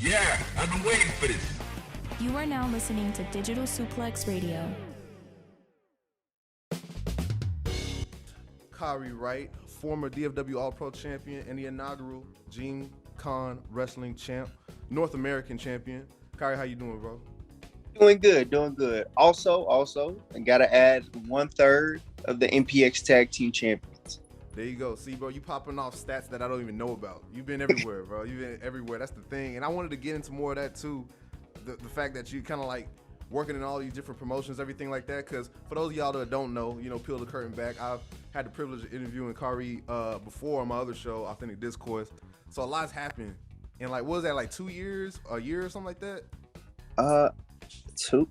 Yeah, I've been waiting for this. You are now listening to Digital Suplex Radio. Kari Wright, former DFW All-Pro champion and the inaugural DreamCon Wrestling champ, North American champion. Kari, how you doing, bro? Doing good, doing good. Also, I gotta add 1/3 of the MPX Tag Team Champions. There you go. See, bro, you popping off stats that I don't even know about. You've been everywhere, bro. You've been everywhere. That's the thing. And I wanted to get into more of that too. The fact that you kind of like working in all these different promotions, everything like that. Because for those of y'all that don't know, peel the curtain back. I've had the privilege of interviewing Kari before on my other show, Authentic Discourse. So a lot's happened. And like, what was that, like 2 years, a year or something like that? Two?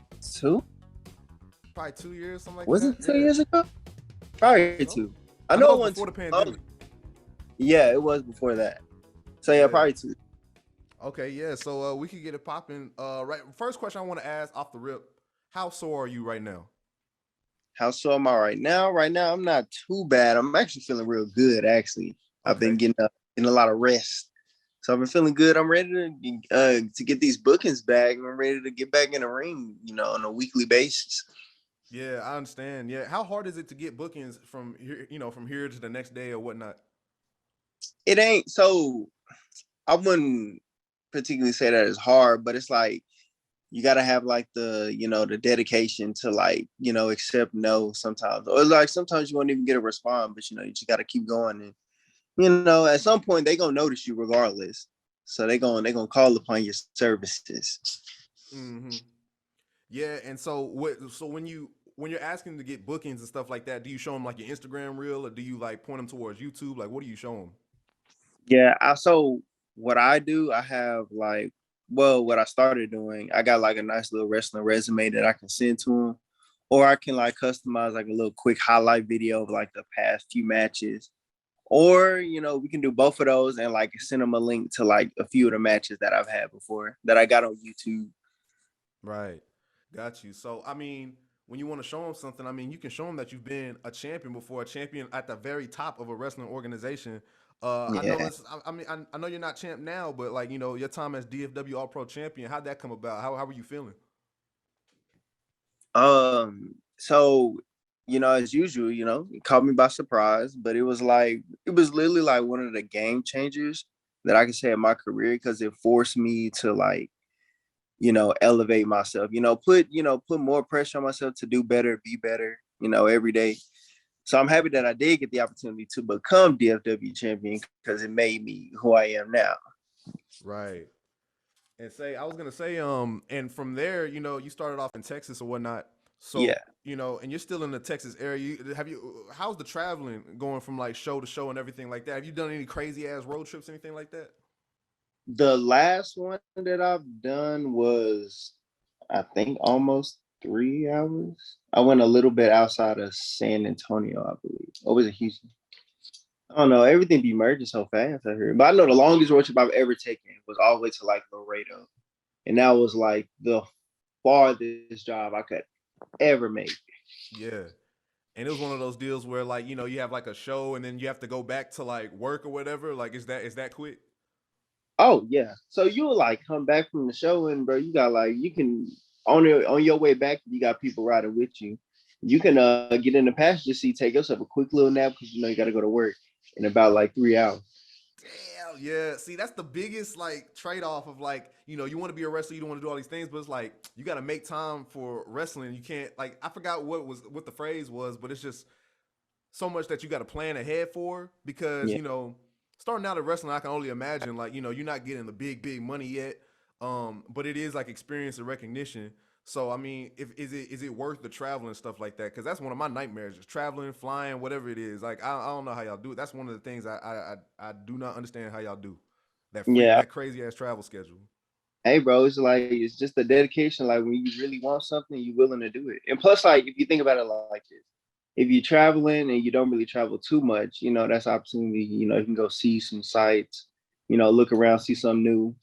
Probably 2 years, something like Was that. it 2 years ago? Probably two. I know it was before the pandemic. Yeah, it was before that. So yeah, probably two. Okay, yeah. So we could get it popping. Right. First question I want to ask off the rip: how sore are you right now? How sore am I right now? Right now, I'm not too bad. I'm actually feeling real good. Actually, I've been getting a lot of rest, so I've been feeling good. I'm ready to get these bookings back. I'm ready to get back in the ring, on a weekly basis. Yeah, I understand. Yeah, how hard is it to get bookings from here, from here to the next day or whatnot? It ain't so. I wouldn't particularly say that it's hard, but it's like you gotta have like the dedication to like accept no sometimes, or like sometimes you won't even get a response, but you just gotta keep going, and at some point they gonna notice you regardless, so they gonna call upon your services. Mm-hmm. Yeah, and so when you're asking to get bookings and stuff like that, do you show them like your Instagram reel, or do you like point them towards YouTube? Like, what do you show them? Yeah, so what I do, I have like, what I started doing, I got like a nice little wrestling resume that I can send to them, or I can like customize like a little quick highlight video of like the past few matches, or we can do both of those and like send them a link to like a few of the matches that I've had before that I got on YouTube. Right. Got you. So, I mean, when you want to show them something, I mean, you can show them that you've been a champion before, a champion at the very top of a wrestling organization. I know Yeah. it's, I mean, I know you're not champ now, but like, your time as DFW All Pro champion, how'd that come about? How were you feeling? So, as usual, it caught me by surprise, but it was literally like one of the game changers that I can say in my career, because it forced me to like, elevate myself, put more pressure on myself to do better, be better, every day. So I'm happy that I did get the opportunity to become DFW champion, because it made me who I am now. Right. And I was gonna say, and from there, you started off in Texas or whatnot. So, Yeah. and you're still in the Texas area. How's the traveling going from like show to show and everything like that? Have you done any crazy ass road trips, anything like that? The last one that I've done was, I think, almost 3 hours. I went a little bit outside of San Antonio, I believe. Or was it Houston? I don't know. Everything be merging so fast, I heard. But I know the longest road trip I've ever taken was all the way to like Laredo. And that was like the farthest job I could ever make. Yeah. And it was one of those deals where like, you have like a show and then you have to go back to like work or whatever. Like, is that quick? Oh yeah. So you will like come back from the show, and bro, you got like, you can on your way back, you got people riding with you. You can get in the passenger seat, take yourself a quick little nap, because you got to go to work in about like 3 hours. Damn, yeah. See, that's the biggest like trade-off of like, you want to be a wrestler, you don't want to do all these things, but it's like you got to make time for wrestling. You can't, like, I forgot what the phrase was, but it's just so much that you got to plan ahead for, because Yeah. starting out at wrestling, I can only imagine like, you're not getting the big money yet, but it is like experience and recognition. So I mean, if is it worth the travel and stuff like that? Because that's one of my nightmares: is traveling, flying, whatever it is. Like I don't know how y'all do it. That's one of the things I do not understand how y'all do Yeah. that crazy ass travel schedule. Hey, bro, it's just the dedication. Like when you really want something, you're willing to do it. And plus, like if you think about it like this, if you're traveling and you don't really travel too much, that's opportunity. You can go see some sights, look around, see something new.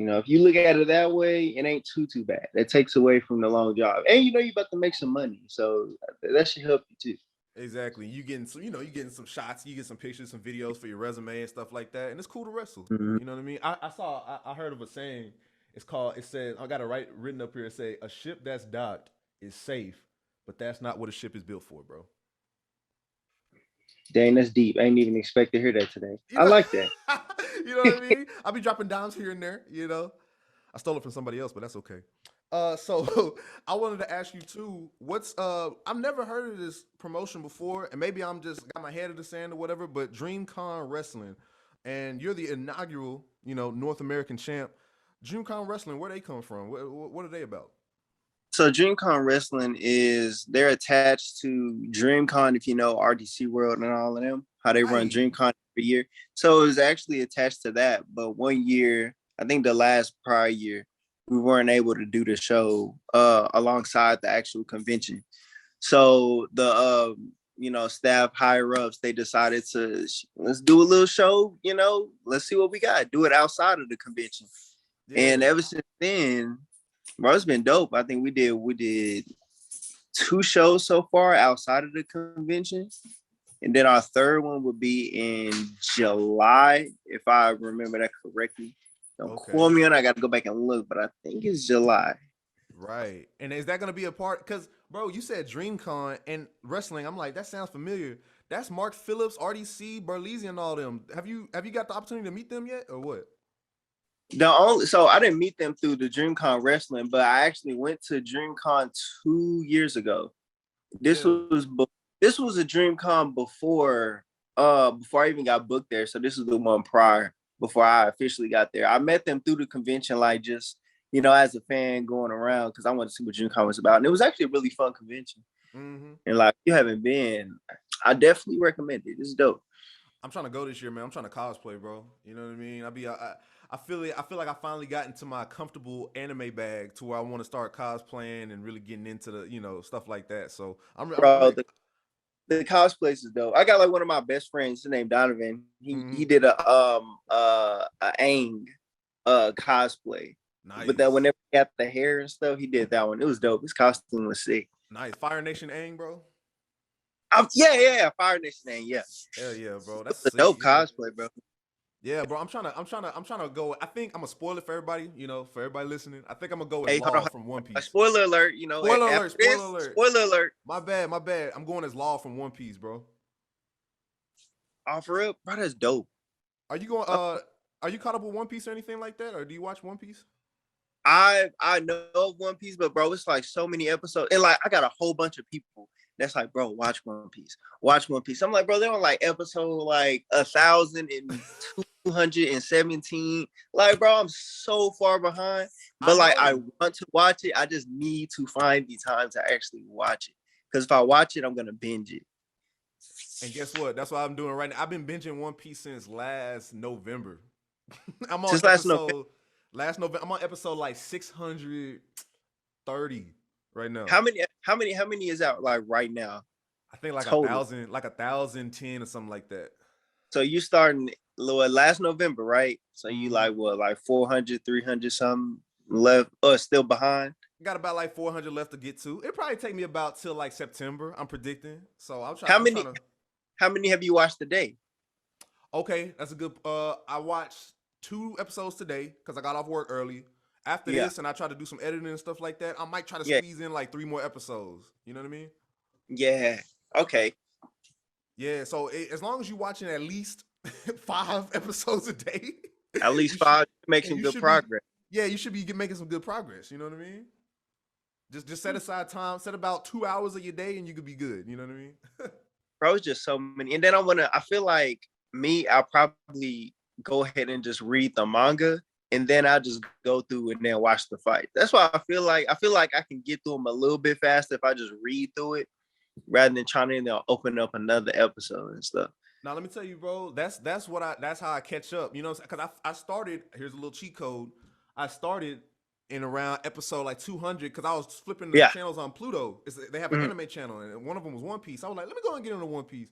If you look at it that way, it ain't too bad. That takes away from the long job, and you're about to make some money, so that should help you too. Exactly. You getting some, you getting some shots, you get some pictures, some videos for your resume and stuff like that, and it's cool to wrestle. Mhm. You know what I mean? I heard of a saying. It says, I got it written up here. It say, a ship that's docked is safe, but that's not what a ship is built for, bro. Dang, that's deep. I ain't even expect to hear that today. You I know, like that. you know what I mean? I'll be dropping dimes here and there. I stole it from somebody else, but that's okay. So I wanted to ask you too. I've never heard of this promotion before, and maybe I'm just got my head in the sand or whatever. But DreamCon Wrestling, and you're the inaugural, North American champ. DreamCon Wrestling, where they come from? What are they about? So DreamCon Wrestling they're attached to DreamCon, if you know RDC World and all of them, how they run Right. DreamCon every year. So it was actually attached to that. But one year, I think the last prior year, we weren't able to do the show alongside the actual convention. So the staff higher ups, they decided to let's do a little show, let's see what we got. Do it outside of the convention. Yeah. And ever since then, bro, it's been dope. I think we did 2 shows so far outside of the convention. And then our third one would be in July, if I remember that correctly. Don't quote me on. I got to go back and look, but I think it's July. Right. And is that going to be a part? Because, bro, you said DreamCon and wrestling. I'm like, that sounds familiar. That's Mark Phillips, RDC, Barlesi, and all them. Have you got the opportunity to meet them yet, or what? So I didn't meet them through the DreamCon Wrestling, but I actually went to DreamCon 2 years ago. This was a DreamCon before I even got booked there. So this was the one prior before I officially got there. I met them through the convention, like just as a fan going around because I wanted to see what DreamCon was about, and it was actually a really fun convention. Mm-hmm. And like, if you haven't been, I definitely recommend it. It's dope. I'm trying to go this year, man. I'm trying to cosplay, bro. You know what I mean? I feel like I finally got into my comfortable anime bag to where I want to start cosplaying and really getting into the stuff like that. So Bro, the cosplays is dope. I got like one of my best friends, his name Donovan. He did a Aang cosplay. Nice. But that whenever he got the hair and stuff, he did that one. It was dope. His costume was sick. Nice. Fire Nation Aang, bro. Yeah, Fire Nation Aang, yeah. Hell yeah, bro. That's a dope cosplay, bro. Yeah, bro. I'm trying to go. I think I'm gonna spoil it for everybody. For everybody listening. I think I'm gonna go with Law from One Piece. Spoiler alert. Spoiler alert. My bad. I'm going as Law from One Piece, bro. Oh, for real, bro. That's dope. Are you going? Are you caught up with One Piece or anything like that, or do you watch One Piece? I know of One Piece, but bro, it's like so many episodes, and like I got a whole bunch of people that's like, bro, watch One Piece. I'm like, bro, they're on like episode like 1,217. Like, bro, I'm so far behind. But like, I want to watch it. I just need to find the time to actually watch it. Because if I watch it, I'm gonna binge it. And guess what? That's what I'm doing right now. I've been binging One Piece since last November. I'm on last November. I'm on episode like 630 right now. How many is out like right now? I think like 1,010 or something like that. So you starting last November, right? So you like what, like 400, 300 something left or still behind? Got about like 400 left to get to. It probably take me about till like September, I'm predicting. So I'm trying. How many have you watched today? Okay, that's a good. I watched 2 episodes today because I got off work early. After this, and I try to do some editing and stuff like that, I might try to squeeze in like 3 more episodes. You know what I mean? Yeah. Okay. Yeah. So as long as you're watching at least 5 episodes a day, at least 5, make some good progress. You should be making some good progress. You know what I mean? Just set aside time. Set about 2 hours of your day, and you could be good. You know what I mean? Bro, it's just so many. And then I feel like I'll probably go ahead and just read the manga, and then I'll just go through and then watch the fight. That's why I feel like I can get through them a little bit faster if I just read through it rather than trying to open up another episode and stuff. Now let me tell you, bro, that's how I catch up. You know, because I started. Here's a little cheat code. I started in around episode like 200 because I was flipping the channels on Pluto. They have an anime channel, and one of them was One Piece. I was like, let me go and get into One Piece.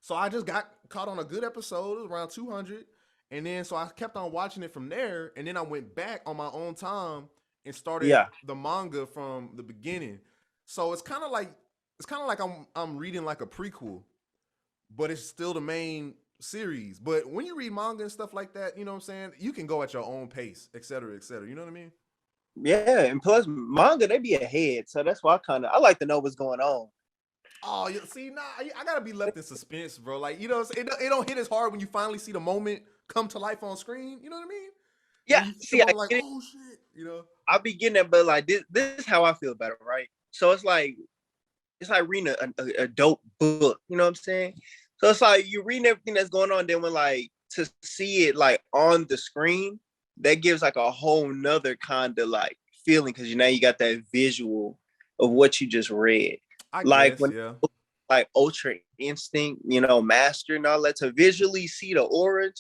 So I just got caught on a good episode around 200, and then so I kept on watching it from there, and then I went back on my own time and started the manga from the beginning. So it's kind of like it's kind of like I'm reading like a prequel, but it's still the main series. But when you read manga and stuff like that, you know what I'm saying? You can go at your own pace, et cetera, et cetera. You know what I mean? Yeah, and plus manga, they be ahead. So that's why I like to know what's going on. Oh, you see, I gotta be left in suspense, bro. Like, you know, it don't hit as hard when you finally see the moment come to life on screen. You know what I mean? Yeah, see, I like, get it. oh shit, you know. I'll be getting it, but like this is how I feel about it, right? So it's like reading a dope book, you know what I'm saying? So it's like you're reading everything that's going on, then when like to see it like on the screen, that gives like a whole nother kind of like feeling because now you got that visual of what you just read. I Like guess, when yeah. like Ultra Instinct, you know, Master and all that, to visually see the aura,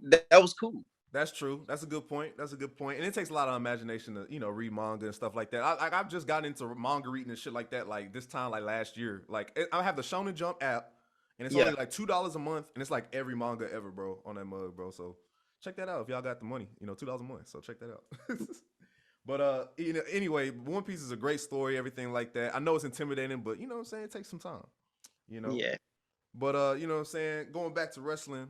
that was cool. That's true. That's a good point. That's a good point. And it takes a lot of imagination to, you know, read manga and stuff like that. I've just gotten into manga reading and shit like that, like this time, like last year. Like I have the Shonen Jump app, and it's only like $2 a month, and it's like every manga ever, bro, on that mug, bro. So check that out if y'all got the money. You know, $2 a month. So check that out. But you know, anyway, One Piece is a great story, everything like that. I know it's intimidating, but you know what I'm saying? It takes some time. You know? Yeah. But you know what I'm saying? Going back to wrestling,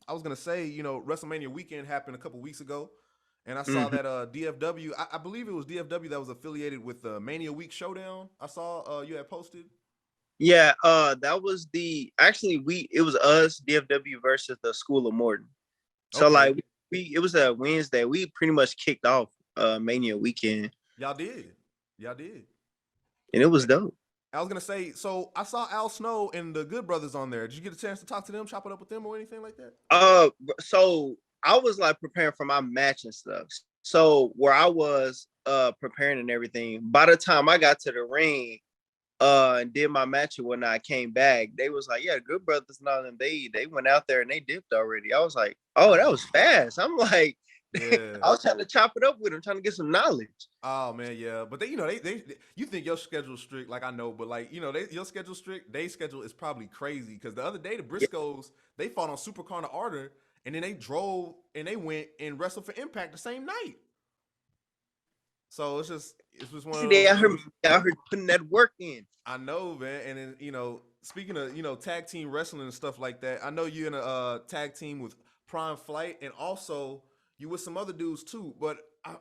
I was gonna say, you know, WrestleMania weekend happened a couple weeks ago, and I saw that DFW, I believe it was DFW that was affiliated with the Mania Week Showdown. I saw you had posted. Yeah, that was it was us, DFW versus the School of Morton. So Okay. like it was a Wednesday. We pretty much kicked off Mania weekend. Y'all did. And it was dope. I was gonna say, so I saw Al Snow and the Good Brothers on there. Did you get a chance to talk to them, chop it up with them, or anything like that? So I was like preparing for my match and stuff. So where I was preparing and everything, by the time I got to the ring and did my match and whatnot, I came back, they was like, yeah, Good Brothers and all them, they went out there and they dipped already. I was like, oh, that was fast. I'm like, yeah. I was trying to chop it up with them, trying to get some knowledge. Oh man, yeah, but they, you know, they you think your schedule's strict, like I know, but like, you know, your schedule's strict. Their schedule is probably crazy because the other day the Briscoes they fought on Super Carna Order, and then they drove and they went and wrestled for Impact the same night. So it's just one of those. I heard putting that work in. I know, man, and then, you know, speaking of, you know, tag team wrestling and stuff like that, I know you're in a tag team with Prime Flight, and also you with some other dudes too, but I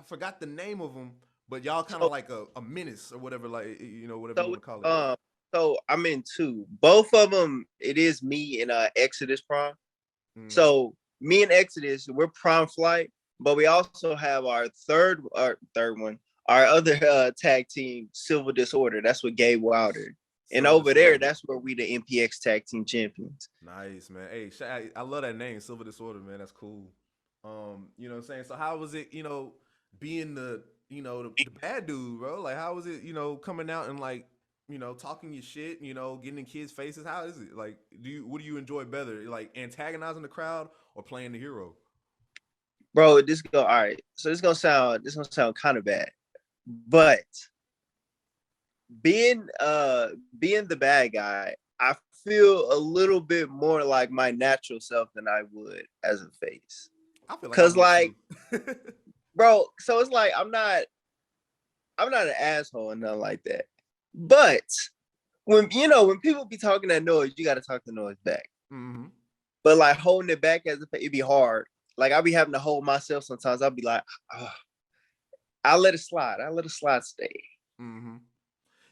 forgot the name of them, but y'all kind of like a menace or whatever, like, you know, whatever you want to call it. So I'm in two. Both of them, it is me and Exodus Prime. So me and Exodus, we're Prime Flight, but we also have our third one, our other tag team, Silver Disorder. That's with Gabe Wilder. And over there, that's where we the MPX tag team champions. Nice, man. Hey, I love that name, Silver Disorder, man. That's cool. You know what I'm saying? So how was it, you know, being the bad dude, bro? Like, how was it, you know, coming out and like, you know, talking your shit, you know, getting in kids' faces? How is it? Like, what do you enjoy better? Like antagonizing the crowd or playing the hero? Bro, all right. So this gonna sound kind of bad. But being the bad guy, I feel a little bit more like my natural self than I would as a face. I feel like bro, so it's like I'm not an asshole and nothing like that. But when people be talking that noise, you gotta talk the noise back. Mm-hmm. But like holding it back it'd be hard. Like I'll be having to hold myself sometimes. I'll be like, oh, I'll let it slide. I'll let it slide stay. Mm-hmm.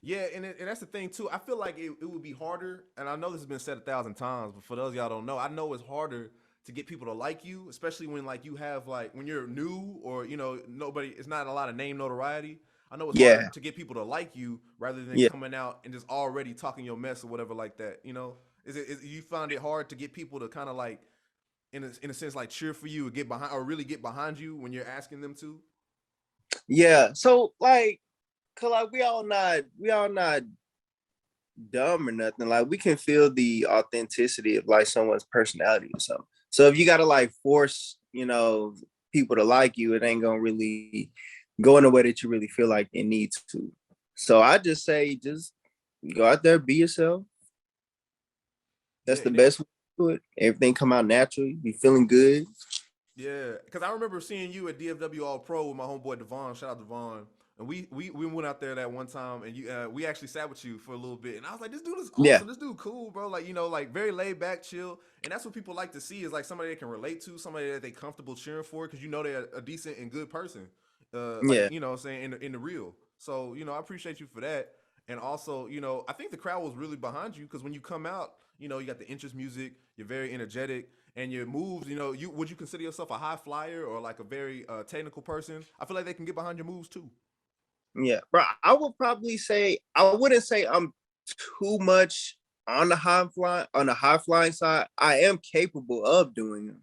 Yeah, and that's the thing too. I feel like it would be harder, and I know this has been said 1,000 times, but for those y'all don't know, I know it's harder to get people to like you, especially when like you have like when you're new or, you know, it's not a lot of name notoriety. I know it's harder to get people to like you rather than coming out and just already talking your mess or whatever like that. You know, is you find it hard to get people to kind of like in a sense like cheer for you or really get behind you when you're asking them to? Yeah. So like, cause like we all not dumb or nothing. Like we can feel the authenticity of like someone's personality or something. So if you gotta like force, you know, people to like you, it ain't gonna really go in a way that you really feel like it needs to. So I just say, just go out there, be yourself. That's the best way to do it. Everything come out naturally. Be feeling good. Yeah, because I remember seeing you at DFW All Pro with my homeboy Devon. Shout out Devon. And we went out there that one time, and we actually sat with you for a little bit, and I was like, this dude is awesome. Yeah. This dude cool, bro. Like, like very laid back, chill, and that's what people like to see is like somebody they can relate to, somebody that they comfortable cheering for, because they're a decent and good person. Yeah. What I'm saying, in the real. So I appreciate you for that. And also, I think the crowd was really behind you, because when you come out, you got the interest music, you're very energetic, and your moves, would you consider yourself a high flyer or like a very technical person? I feel like they can get behind your moves too. Yeah, bro. I would probably say I wouldn't say I'm too much on the high flying side. I am capable of doing them,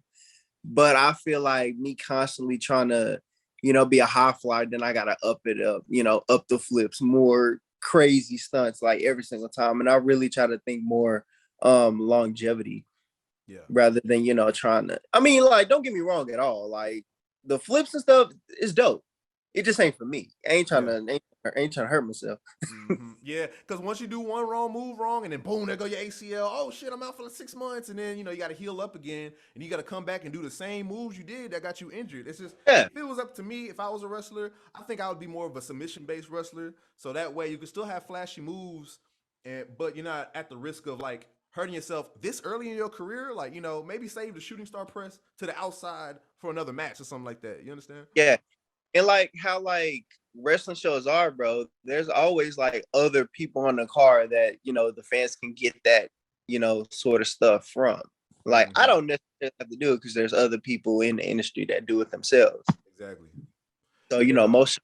but I feel like me constantly trying to, be a high flyer, then I gotta up it up, up the flips, more crazy stunts like every single time. And I really try to think more longevity. Yeah. Rather than, trying to, I mean, like, don't get me wrong at all. Like the flips and stuff is dope. It just ain't for me. I ain't trying to hurt myself. Mm-hmm. Yeah, because once you do one wrong move wrong, and then boom, there go your ACL. Oh shit, I'm out for like 6 months, and then you got to heal up again, and you got to come back and do the same moves you did that got you injured. It's just, if it was up to me, if I was a wrestler, I think I would be more of a submission-based wrestler. So that way, you can still have flashy moves, but you're not at the risk of like hurting yourself this early in your career. Like maybe save the shooting star press to the outside for another match or something like that. You understand? Yeah. And like how like wrestling shows are, bro, there's always like other people on the card that, the fans can get that, sort of stuff from. Like, I don't necessarily have to do it because there's other people in the industry that do it themselves. Exactly. So, most.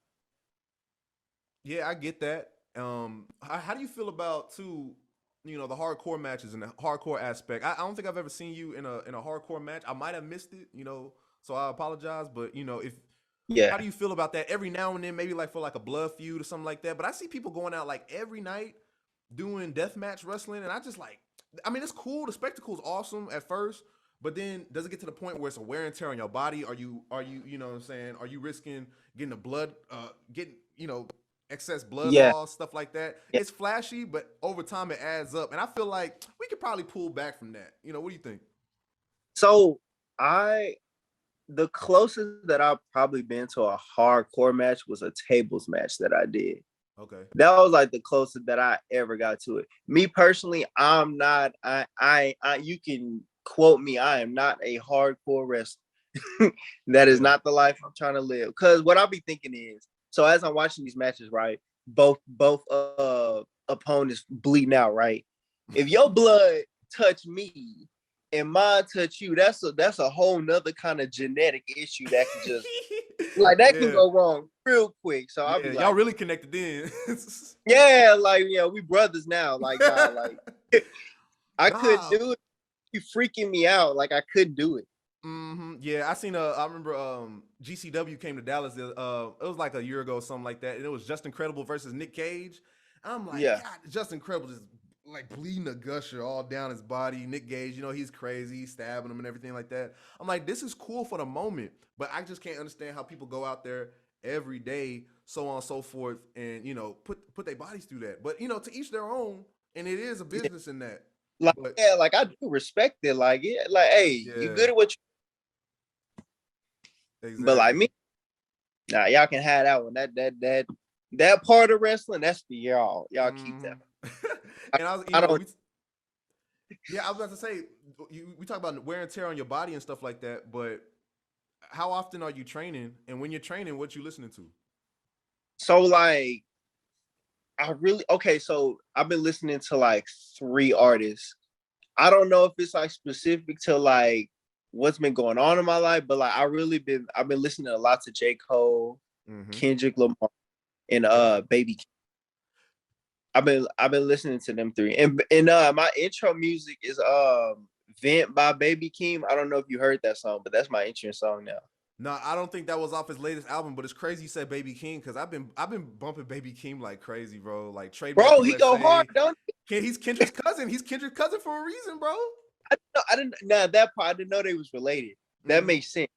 Yeah, I get that. How do you feel about too, the hardcore matches and the hardcore aspect? I don't think I've ever seen you in a hardcore match. I might have missed it, so I apologize. But if how do you feel about that? Every now and then, maybe like for like a blood feud or something like that. But I see people going out like every night doing deathmatch wrestling, and I just like, I mean, it's cool. The spectacle's awesome at first, but then does it get to the point where it's a wear and tear on your body? Are you know what I'm saying? Are you risking getting the blood, excess blood loss, stuff like that? Yeah. It's flashy, but over time it adds up, and I feel like we could probably pull back from that. What do you think? So the closest that I've probably been to a hardcore match was a tables match that I did. Okay. That was like the closest that I ever got to it. Me personally, I'm not, you can quote me, I am not a hardcore wrestler. That is not the life I'm trying to live. Because what I'll be thinking is, so as I'm watching these matches, right, both opponents bleeding out, right? If your blood touch me and mine touch you, that's a whole nother kind of genetic issue that can just like that can go wrong real quick. So I'll be like, y'all really connected in. Yeah, like we brothers now. Like like I couldn't do it. You freaking me out. Like I couldn't do it. Mm-hmm. Yeah, I remember GCW came to Dallas. It was like a year ago, something like that, and it was Just Incredible versus Nick Cage. I'm like, God, Just Incredible just like bleeding a gusher all down his body. Nick Gage, he's crazy, he's stabbing him and everything like that. I'm like, this is cool for the moment, but I just can't understand how people go out there every day, so on and so forth, and put their bodies through that. But to each their own, and it is a business in that. Like like I do respect it. Like hey, you good at what you. Exactly. But like me, nah, y'all can have that one. That part of wrestling, that's for y'all. Y'all keep that. And I was about to say, we talk about wear and tear on your body and stuff like that, but how often are you training? And when you're training, what you listening to? So like, so I've been listening to like 3 artists. I don't know if it's like specific to like what's been going on in my life, but like I've been listening a lot to J. Cole, Kendrick Lamar, and Baby Keem. I've been listening to them 3. And my intro music is Vent by Baby Keem. I don't know if you heard that song, but that's my intro song now. No, I don't think that was off his latest album, but it's crazy you said Baby Keem, because I've been bumping Baby Keem like crazy, bro. Like Trey, bro, he go hard, don't he? He's Kendrick's cousin. He's Kendrick's cousin for a reason, bro. I didn't. Now that part, I didn't know they was related. That makes sense.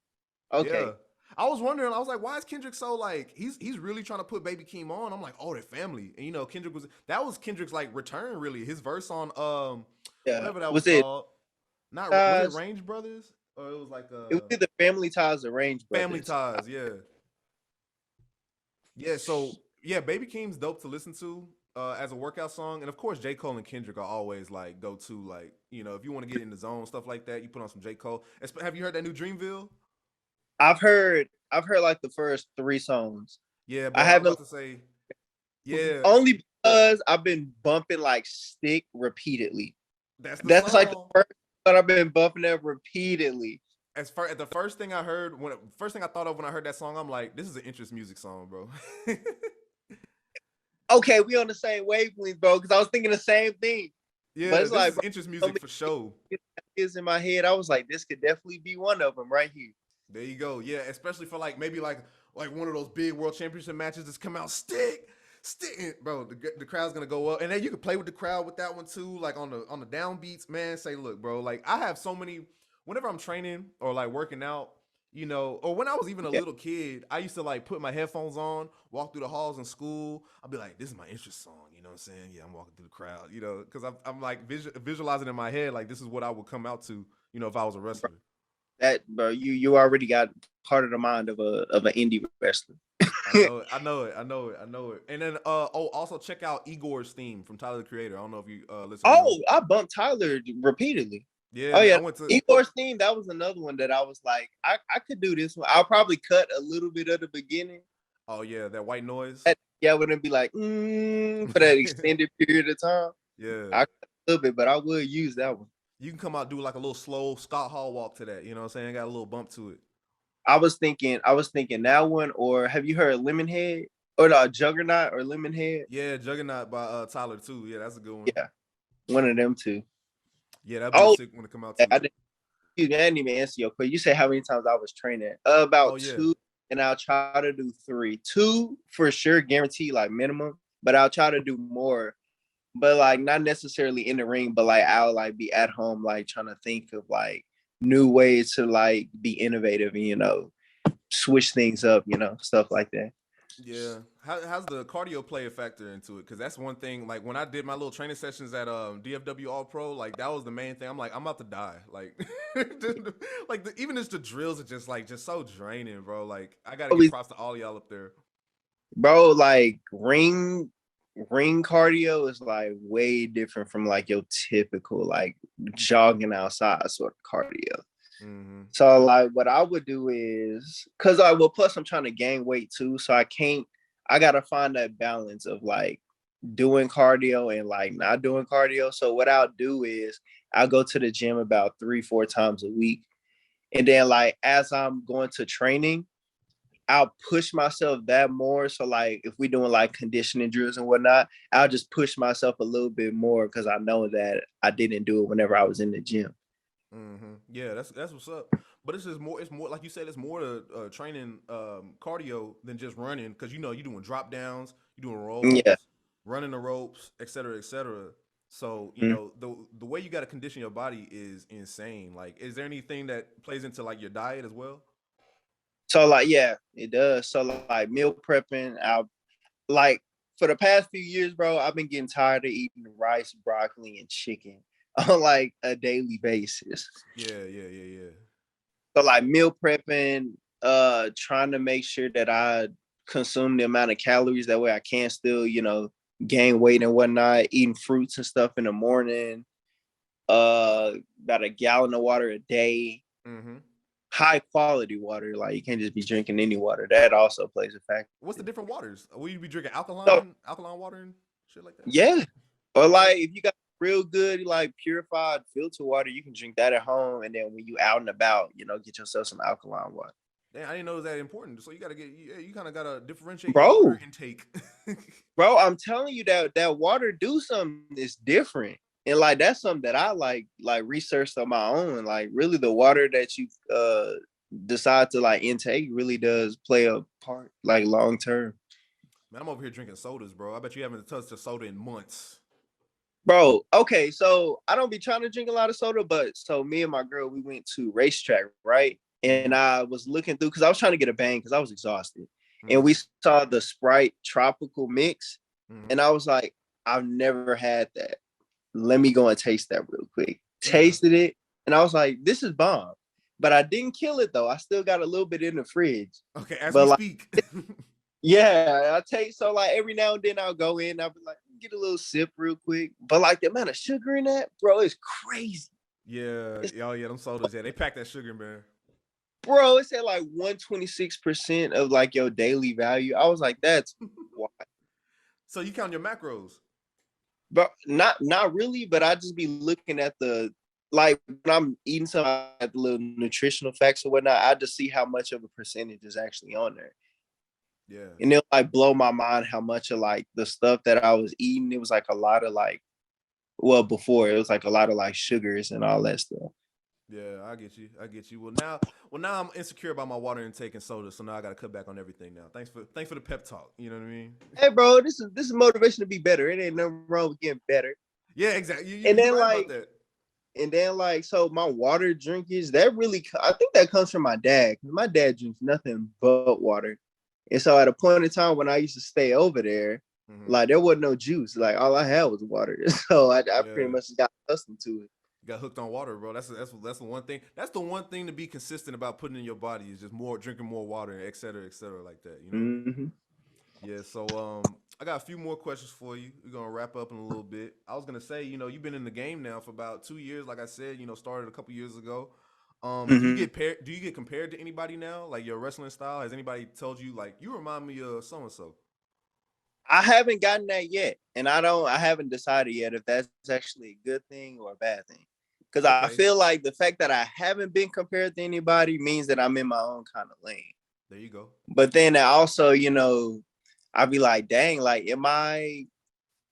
Okay. Yeah. I was wondering. I was like, why is Kendrick so like he's really trying to put Baby Keem on? I'm like, oh, they're family. And Kendrick was Kendrick's like return, really. His verse on whatever that was called. Not was it Range Brothers, or it was like it was either Family Ties or Range Brothers. Family Ties, yeah. Yeah, so Yeah, Baby Keem's dope to listen to as a workout song, and of course J. Cole and Kendrick are always like go to, like, if you want to get in the zone, stuff like that, you put on some J. Cole. Have you heard that new Dreamville? I've heard like the first 3 songs. Yeah, I bro. I was haven't about to say, yeah, only because I've been bumping like Stick repeatedly. that's the That's like the song. first one I've been bumping that repeatedly. The first thing I heard first thing I thought of when I heard that song, I'm like, this is an interest music song, bro. Okay, we on the same wavelength, bro. Because I was thinking the same thing. Yeah, But it's this like, is bro, interest music for sure. is in my head. I was like, this could definitely be one of them right here. There you go. Yeah, especially for like maybe like one of those big world championship matches that's come out. Stick, bro. The crowd's gonna go up, and then you can play with the crowd with that one too. Like on the down beats, man. Say, look, bro. Like I have so many. Whenever I'm training or like working out, or when I was even a little kid, I used to like put my headphones on, walk through the halls in school. I'd be like, this is my interest song. You know what I'm saying? Yeah, I'm walking through the crowd. Because I'm like visualizing in my head like this is what I would come out to. If I was a wrestler. That, bro, you already got part of the mind of an indie wrestler. I know it. And then also check out Igor's theme from Tyler the Creator. I don't know if you listen. Oh, I bumped Tyler repeatedly. Yeah. Oh yeah. I went to Igor's theme. That was another one that I was like, I could do this one. I'll probably cut a little bit of the beginning. Oh yeah, that white noise. Yeah, wouldn't be like for that extended period of time. Yeah. I cut a little bit, but I would use that one. You can come out do like a little slow Scott Hall walk to that. You know what I'm saying? Got a little bump to it. I was thinking that one, or have you heard Lemonhead or the Juggernaut or Lemonhead? Yeah, Juggernaut by Tyler too. Yeah, that's a good one. Yeah, one of them two. Yeah, that'd be a sick one to come out to. I didn't even answer your question. You said how many times I was training? About 2, and I'll try to do 3. 2 for sure, guaranteed, like minimum. But I'll try to do more. But like not necessarily in the ring, but like I'll like be at home, like trying to think of like new ways to like be innovative and switch things up, stuff like that. Yeah. How's the cardio play a factor into it? Because that's one thing. Like when I did my little training sessions at DFW All Pro, like that was the main thing. I'm like, I'm about to die. Like, even just the drills are just so draining, bro. Like I gotta give props to all y'all up there, bro. Like ring cardio is like way different from like your typical like jogging outside sort of cardio. Mm-hmm. So like what I would do is because plus I'm trying to gain weight too, so I gotta find that balance of like doing cardio and like not doing cardio. So what I'll do is I'll go to the gym about 3-4 times a week, and then like as I'm going to training, I'll push myself that more. So like if we're doing like conditioning drills and whatnot, I'll just push myself a little bit more because I know that I didn't do it whenever I was in the gym. Mm-hmm. Yeah, that's what's up. But it's more like you said, it's more to training cardio than just running, because you're doing drop downs, you're doing rolls, running the ropes, et cetera, et cetera. So the way you got to condition your body is insane. Like, is there anything that plays into like your diet as well? So like, yeah, it does. So like meal prepping, like for the past few years, bro, I've been getting tired of eating rice, broccoli, and chicken on like a daily basis. Yeah. So like meal prepping, trying to make sure that I consume the amount of calories, that way I can still, gain weight and whatnot, eating fruits and stuff in the morning, about a gallon of water a day. Mm-hmm. High quality water, like you can't just be drinking any water. That also plays a factor. What's the different waters? Will you be drinking alkaline water and shit like that? Yeah, or like if you got real good like purified filter water, you can drink that at home, and then when you out and about, get yourself some alkaline water. Damn, I didn't know it was that important. So you kind of gotta differentiate your water intake. Bro, I'm telling you that water do something that's different. And like that's something that I like researched on my own. Like really the water that you decide to like intake really does play a part like long term. Man, I'm over here drinking sodas, bro. I bet you haven't touched a soda in months. Bro, okay, so I don't be trying to drink a lot of soda, but so me and my girl, we went to racetrack, right? And I was looking through because I was trying to get a bang because I was exhausted. Mm-hmm. And we saw the Sprite tropical mix. Mm-hmm. And I was like, I've never had that. Let me go and taste that real quick. Tasted it, and I was like, this is bomb. But I didn't kill it though. I still got a little bit in the fridge. Okay, as we speak. Yeah, I take so like every now and then I'll go in, I'll be like, get a little sip real quick. But like the amount of sugar in that, bro, is crazy. Yeah, oh yeah, them sodas, yeah, they pack that sugar, man. Bro, it's at like 126% of like your daily value. I was like, that's why. So you count your macros? But not really, but I just be looking at the like when I'm eating some at the little nutritional facts or whatnot, I just see how much of a percentage is actually on there. Yeah. And it'll like blow my mind how much of like the stuff that I was eating, it was like a lot of like, well, before it was like a lot of like sugars and all that stuff. Yeah, I get you. I get you. Well, now I'm insecure about my water intake and soda, so now I got to cut back on everything. Now, thanks for the pep talk. You know what I mean? Hey, bro, this is motivation to be better. It ain't nothing wrong with getting better. Yeah, exactly. And then you're right like, about that. and then like, so my water drinkage that really, I think that comes from my dad. My dad drinks nothing but water, and so at a point in time when I used to stay over there, like there wasn't no juice. Like all I had was water. So I pretty much got accustomed to it. Got hooked on water, bro. That's the one thing. That's the one thing to be consistent about putting in your body is just drinking more water, et cetera, like that. You know. Mm-hmm. Yeah. So I got a few more questions for you. We're gonna wrap up in a little bit. I was gonna say, you've been in the game now for about 2 years. Like I said, started a couple years ago. Do you get compared to anybody now? Like your wrestling style? Has anybody told you like you remind me of so and so? I haven't gotten that yet, and I haven't decided yet if that's actually a good thing or a bad thing. Because I feel like the fact that I haven't been compared to anybody means that I'm in my own kind of lane. There you go. But then also, I'd be like, dang, like, am I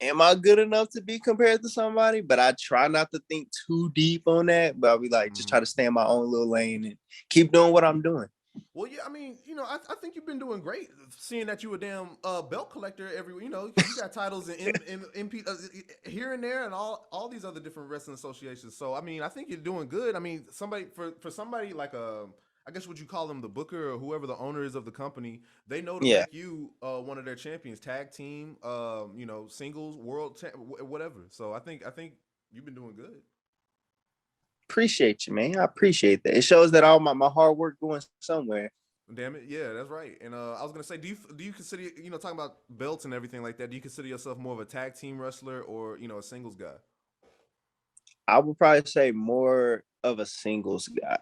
good enough to be compared to somebody? But I try not to think too deep on that. But I'll be like, just try to stay in my own little lane and keep doing what I'm doing. Well, yeah, I mean, I think you've been doing great. Seeing that you a damn belt collector you got titles in MP here and there, and all these other different wrestling associations. So, I mean, I think you're doing good. I mean, for somebody like I guess what you call them, the booker or whoever the owner is of the company, they know to make you one of their champions, tag team, singles, whatever. So I think you've been doing good. Appreciate you, man. I appreciate that. It shows that all my hard work going somewhere. Damn it, yeah, that's right. And I was gonna say, do you consider talking about belts and everything like that? Do you consider yourself more of a tag team wrestler or a singles guy? I would probably say more of a singles guy,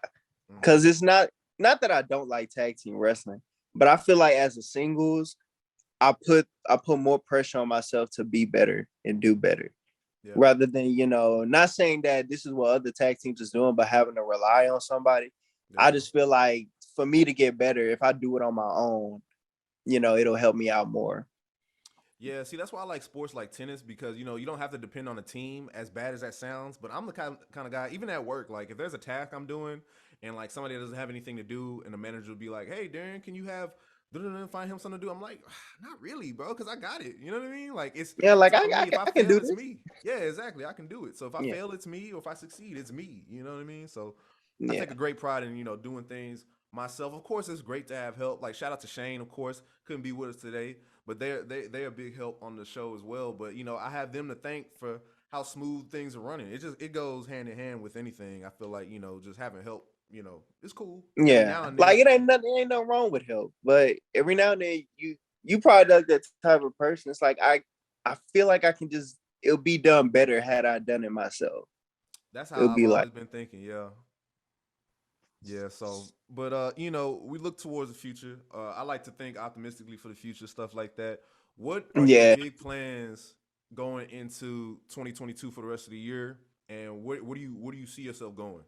because it's not that I don't like tag team wrestling, but I feel like as a singles, I put more pressure on myself to be better and do better. Yeah. Rather than, not saying that this is what other tag teams is doing, but having to rely on somebody. Yeah. I just feel like for me to get better, if I do it on my own, it'll help me out more. Yeah, see, that's why I like sports like tennis, because, you don't have to depend on a team, as bad as that sounds. But I'm the kind of guy, even at work, like if there's a task I'm doing and like somebody doesn't have anything to do and the manager will be like, hey, Darren, can you find him something to do? I'm like, not really, bro, because I got it. You know what I mean? Like it's like I can do it's this. Me. Yeah, exactly. I can do it. So if I fail, it's me. Or if I succeed, it's me. You know what I mean? So I take a great pride in doing things myself. Of course, it's great to have help. Like shout out to Shane, of course, couldn't be with us today, but they're a big help on the show as well. But I have them to thank for how smooth things are running. It goes hand in hand with anything. I feel like just having help. It's cool. Yeah, like it ain't nothing wrong with help, but every now and then you probably like that type of person. It's like I feel like I can it'll be done better had I done it myself. That's how I've always been thinking. Yeah. So, but we look towards the future. I like to think optimistically for the future, stuff like that. What are your big plans going into 2022 for the rest of the year, and where do you see yourself going?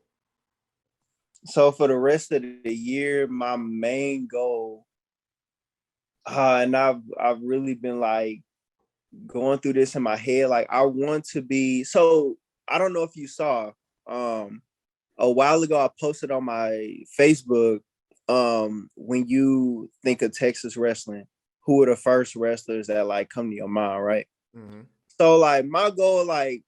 So for the rest of the year, my main goal, and I've really been like going through this in my head. Like I want to be. So I don't know if you saw, a while ago I posted on my Facebook, when you think of Texas wrestling, who are the first wrestlers that like come to your mind, right? Mm-hmm. So like my goal, like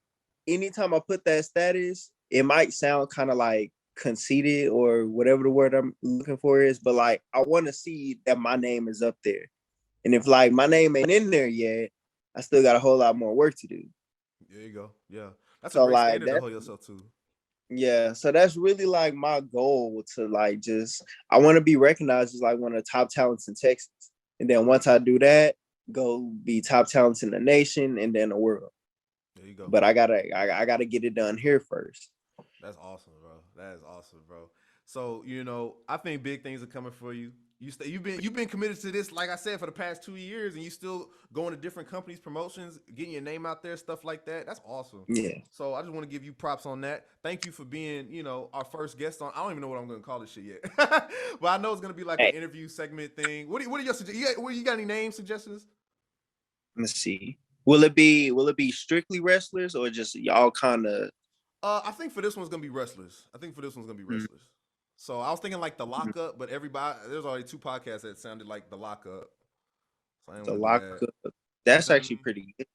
anytime I put that status, it might sound kind of like conceited or whatever the word I'm looking for is, but like I want to see that my name is up there. And if like my name ain't in there yet, I still got a whole lot more work to do. There you go. Yeah. That's a great standard to hold yourself to. Yeah. So that's really like my goal to like I want to be recognized as like one of the top talents in Texas. And then once I do that, go be top talents in the nation and then the world. There you go. But I gotta get it done here first. That's awesome, bro. That is awesome, bro. So, I think big things are coming for you. You've been committed to this, like I said, for the past 2 years, and you still going to different companies, promotions, getting your name out there, stuff like that. That's awesome. Yeah. So I just want to give you props on that. Thank you for being, our first guest on. I don't even know what I'm going to call this shit yet, but I know it's going to be like an interview segment thing. What are your suggestions? You got any name suggestions? Let's see. Will it be strictly wrestlers or just y'all kind of? I think for this one's gonna be wrestlers. So I was thinking like the lockup, but there's already 2 podcasts that sounded like the lockup. So The lockup. That's actually pretty good.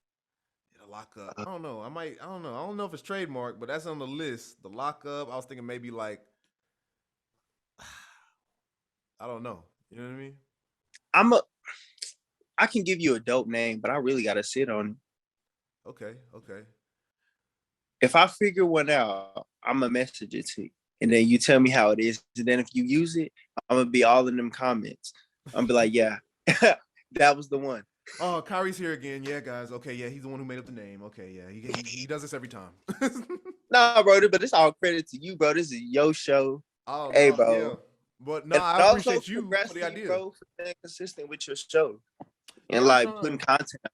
Yeah, the lockup. I don't know. I don't know. I don't know if it's trademark, but that's on the list. The lockup. I was thinking maybe like, I don't know. You know what I mean? I can give you a dope name, but I really gotta sit on it. Okay. If I figure one out, I'm gonna message it to you, and then you tell me how it is. And then if you use it, I'm gonna be all in them comments. I'm gonna be like, yeah, that was the one. Oh, Kari's here again. Yeah, guys. Okay, yeah, he's the one who made up the name. Okay, yeah, he does this every time. Nah, bro, but it's all credit to you, bro. This is your show. Oh, hey, no, bro. Yeah. But no, I appreciate you for the idea, bro, for staying consistent with your show and putting content out.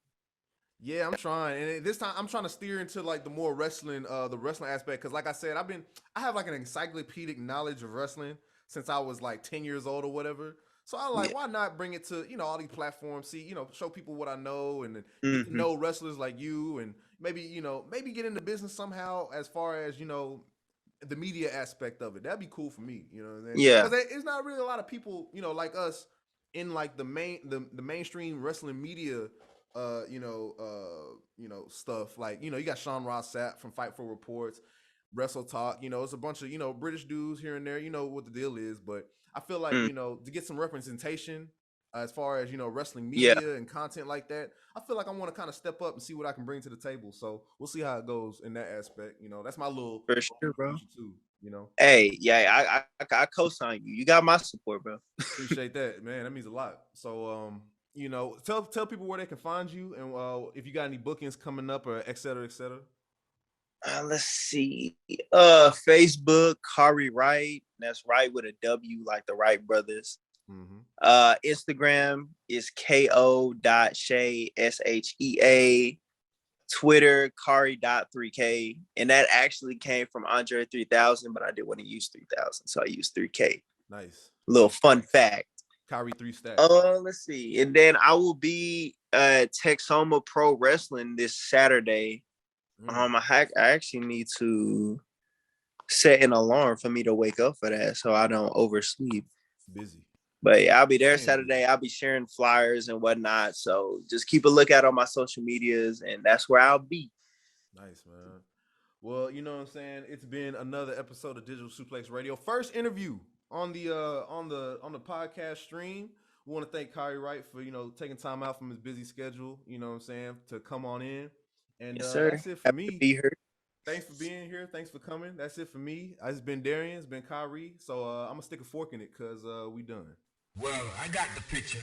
Yeah, I'm trying, and this time I'm trying to steer into like the more wrestling, the wrestling aspect. Because like I said, I have like an encyclopedic knowledge of wrestling since I was like 10 years old or whatever. So I why not bring it to all these platforms? See, show people what I know, and get to know wrestlers like you, and maybe maybe get into business somehow as far as the media aspect of it. That'd be cool for me. You know what I'm saying? Yeah, because it's not really a lot of people like us in like the mainstream wrestling media. Stuff like you got Sean Ross Sapp from Fightful Reports, Wrestle Talk. It's a bunch of British dudes here and there. You know what the deal is, but I feel like to get some representation as far as wrestling media and content like that. I feel like I want to kind of step up and see what I can bring to the table. So we'll see how it goes in that aspect. That's my little for sure, bro. Too, Hey, yeah, I co-sign you. You got my support, bro. Appreciate that, man. That means a lot. So tell people where they can find you, and if you got any bookings coming up, or et cetera, et cetera. Let's see. Facebook, Kari Wright. That's right with a W, like the Wright brothers. Instagram is ko.shea, SHEA. Twitter, Kari.3K. And that actually came from Andre 3000, but I didn't want to use 3000, so I used 3K. Nice. Little fun fact. Kari 3 stats. Let's see. And then I will be at Texoma Pro Wrestling this Saturday. I actually need to set an alarm for me to wake up for that so I don't oversleep. Busy. But yeah, I'll be there Saturday. I'll be sharing flyers and whatnot. So just keep a lookout on my social medias, and that's where I'll be. Nice, man. Well, you know what I'm saying? It's been another episode of Digital Suplex Radio. First interview on the podcast stream. We want to thank Kari Wright for taking time out from his busy schedule. You know what I'm saying, to come on in. And yes, sir. That's it for Happy me. To be here. Thanks for being here. Thanks for coming. That's it for me. It's been Darian. It's been Kari. So I'm gonna stick a fork in it because we done. Well, I got the picture.